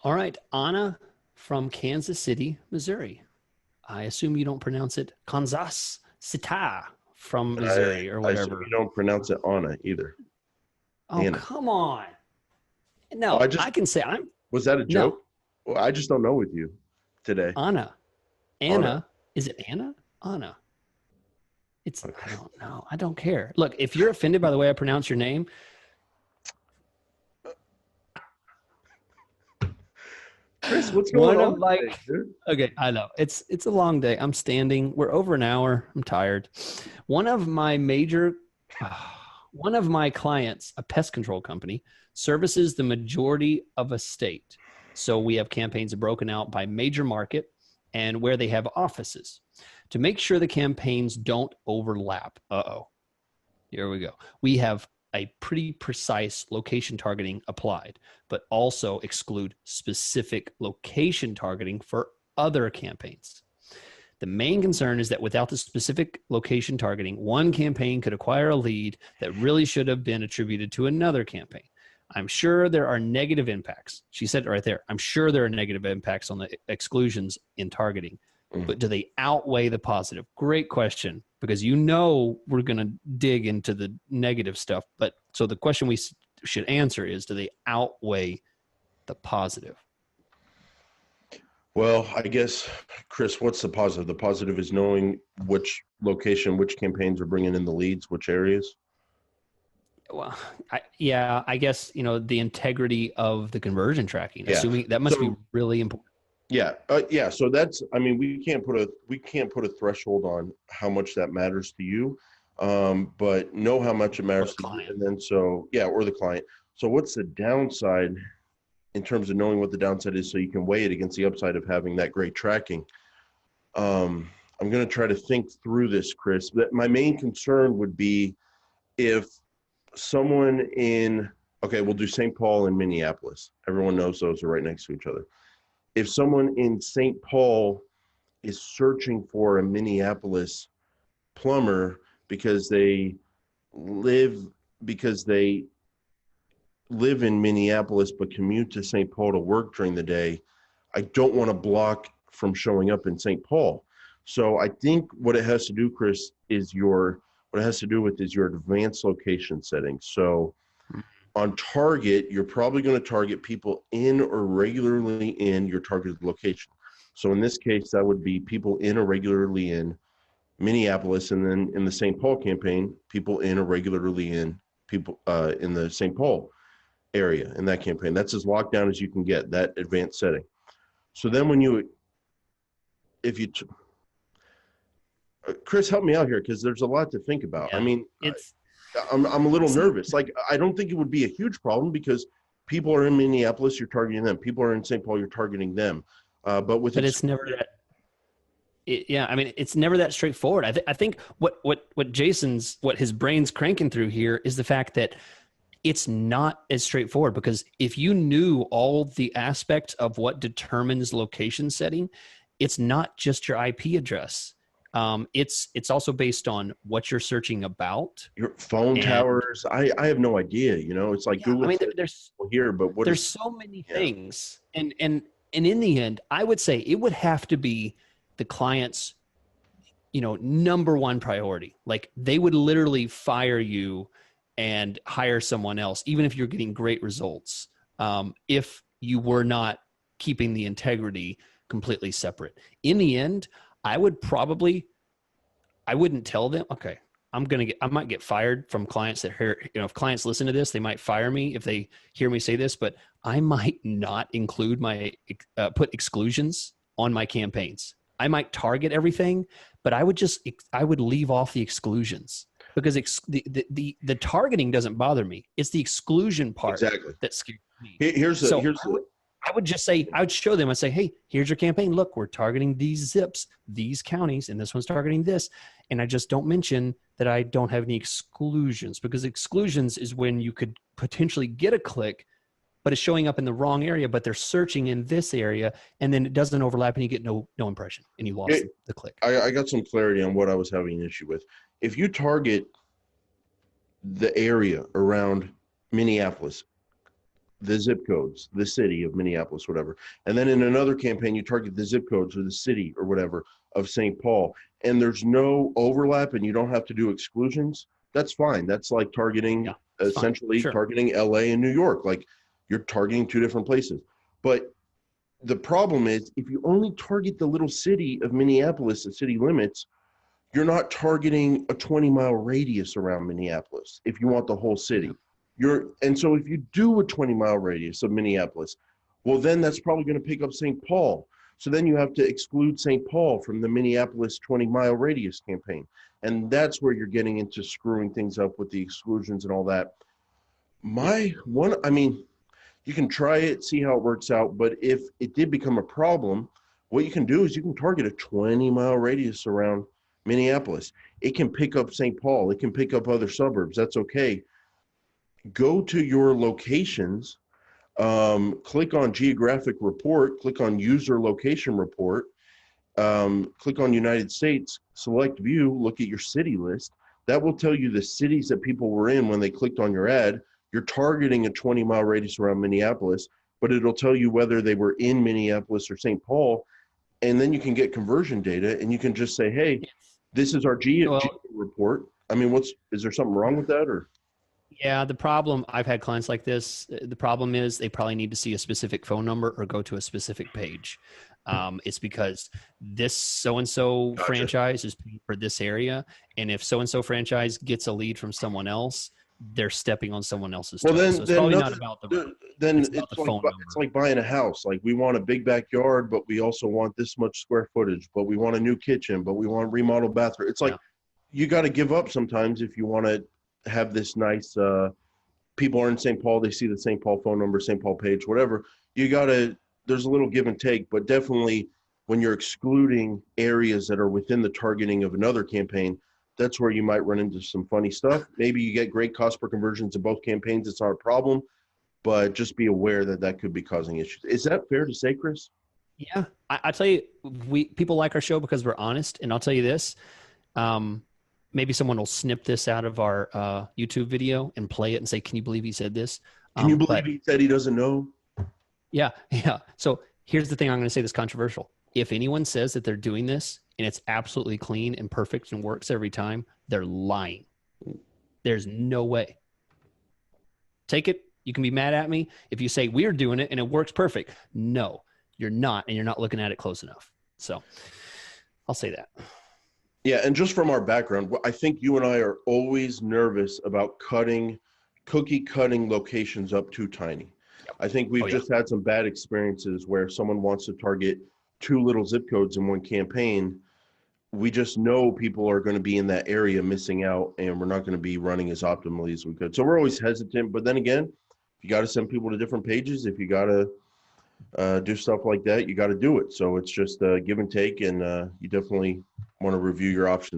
All right, Anna from Kansas City, Missouri. I assume you don't pronounce it Kansas City from Missouri or I assume you whatever. don't pronounce it Anna either. Oh, Anna. come on. Oh, No, I can say I'm was that a no, joke? Well, I just don't know with you today. Anna. Anna. Anna. Is it Anna? Anna. I Okay. don't know. I don't care. Look, if you're offended by the way I pronounce your name, Chris, what's going one on of my today, dude? okay, I know. It's a long day. I'm standing. We're over an hour. I'm tired. One of my major one of my clients, a pest control company, services the majority of a state. So we have campaigns broken out by major market and where they have offices to make sure the campaigns don't overlap. Uh-oh. Here we go. We have a pretty precise location targeting applied, but also exclude specific location targeting for other campaigns. The main concern is that without the specific location targeting, one campaign could acquire a lead that really should have been attributed to another campaign. I'm sure there are negative impacts. She said it right there. I'm sure there are negative impacts on the exclusions in targeting, but do they outweigh the positive? Great question, because we're going to dig into the negative stuff. But so the question we should answer is, do they outweigh the positive? Well, I guess, Chris, what's the positive? The positive is knowing which location, which campaigns are bringing in the leads, which areas. Well, I guess, the integrity of the conversion tracking, Yeah. assuming that must be So really important. yeah. So that's. I mean, we can't put a threshold on how much that matters to you, but know how much it For the matters to you, client. and then or the client. So what's the downside in terms of knowing what the downside is, so you can weigh it against the upside of having that great tracking. I'm going to try to think through this, Chris. But my main concern would be if someone okay, we'll do St. Paul and Minneapolis. Everyone knows those are right next to each other. If someone in St. Paul is searching for a Minneapolis plumber because live they live in Minneapolis but commute to St. Paul to work during the day, I don't want to block from showing up in St. Paul. So I think what it has to do, Chris, is your advanced location settings. So on target, you're probably going to target people in or regularly in your targeted location. So in this case, that would be people in or regularly in Minneapolis, and then in the St. Paul campaign, people in or regularly in people in the St. Paul area in that campaign. That's as locked down as you can get, that advanced setting. So then Chris, help me out here, because there's a lot to think about. I Yeah. mean, It's I'm a little nervous. Like, I don't think it would be a huge problem because people are in Minneapolis, you're targeting them. People are in St. Paul, you're targeting them. But it's never that. Yeah, I mean, it's never that straightforward. I think what his brain's cranking through here is the fact that it's not as straightforward, because if you knew all the aspects of what determines location setting, it's not just your IP address. It's also based on what you're searching about. your phone And towers, I have no idea. It's like yeah, I Google mean, says there's here, but what there's is, so many yeah. things, and in the end, I would say it would have to be the client's number one priority. Like, they would literally fire you and hire someone else, even if you're getting great results, if you were not keeping the integrity completely separate. In the end, I wouldn't tell them, okay, I might get fired from clients that hear, if clients listen to this, they might fire me if they hear me say this, but I might not include put exclusions on my campaigns. I might target everything, but I would leave off the exclusions, because the targeting doesn't bother me. It's the exclusion part Exactly. that scares me. Here's I would just say, I would show them, I'd say, hey, here's your campaign. Look, we're targeting these zips, these counties, and this one's targeting this. And I just don't mention that I don't have any exclusions, because exclusions is when you could potentially get a click, but it's showing up in the wrong area, but they're searching in this area, and then it doesn't overlap and you get no impression and you lost the click. I got some clarity on what I was having an issue with. If you target the area around Minneapolis, the zip codes, the city of Minneapolis, whatever. And then in another campaign, you target the zip codes or the city or whatever of St. Paul. And there's no overlap and you don't have to do exclusions. That's fine. That's like targeting, Yeah, it's fine. essentially Sure. targeting LA and New York. Like you're targeting two different places. But the problem is if you only target the little city of Minneapolis, the city limits, you're not targeting a 20-mile radius around Minneapolis if you want the whole city. And so if you do a 20-mile radius of Minneapolis, well, then that's probably going to pick up St. Paul. So then you have to exclude St. Paul from the Minneapolis 20-mile radius campaign. And that's where you're getting into screwing things up with the exclusions and all that. I mean, you can try it, see how it works out. But if it did become a problem, what you can do is you can target a 20-mile radius around Minneapolis. It can pick up St. Paul. It can pick up other suburbs. That's okay. Go to your locations, click on geographic report, click on user location report, click on United States, select view, look at your city list. That will tell you the cities that people were in when they clicked on your ad. You're targeting a 20-mile radius around Minneapolis, but it'll tell you whether they were in Minneapolis or St. Paul. And then you can get conversion data and you can just say, hey, this is our geo report. I mean, is there something wrong with that or? Yeah, the problem, I've had clients like this. The problem is they probably need to see a specific phone number or go to a specific page. It's because this so-and-so franchise is paying for this area. And if so-and-so franchise gets a lead from someone else, they're stepping on someone else's toes. Well, so it's probably not about the phone number. It's like buying a house. Like we want a big backyard, but we also want this much square footage, but we want a new kitchen, but we want a remodeled bathroom. It's like you got to give up sometimes if you want to have this nice people are in St. Paul, they see the St. Paul phone number, St. Paul page, whatever. There's a little give and take, but definitely when you're excluding areas that are within the targeting of another campaign, that's where you might run into some funny stuff. Maybe you get great cost per conversions in both campaigns. It's not a problem, but just be aware that that could be causing issues. Is that fair to say, Chris? Yeah, I tell you, people like our show because we're honest. And I'll tell you this, maybe someone will snip this out of our YouTube video and play it and say, can you believe he said this? Can you believe he said he doesn't know? Yeah. So here's the thing I'm going to say that's controversial. If anyone says that they're doing this and it's absolutely clean and perfect and works every time, they're lying. There's no way. Take it. You can be mad at me if you say we're doing it and it works perfect. No, you're not, and you're not looking at it close enough. So I'll say that. Yeah, and just from our background, I think you and I are always nervous about cookie cutting locations up too tiny. Yep. I think we've just had some bad experiences where someone wants to target 2 little zip codes in one campaign. We just know people are going to be in that area missing out, and we're not going to be running as optimally as we could. So we're always hesitant. But then again, if you got to send people to different pages, if you got to do stuff like that, you got to do it. So it's just give and take, and you definitely want to review your options.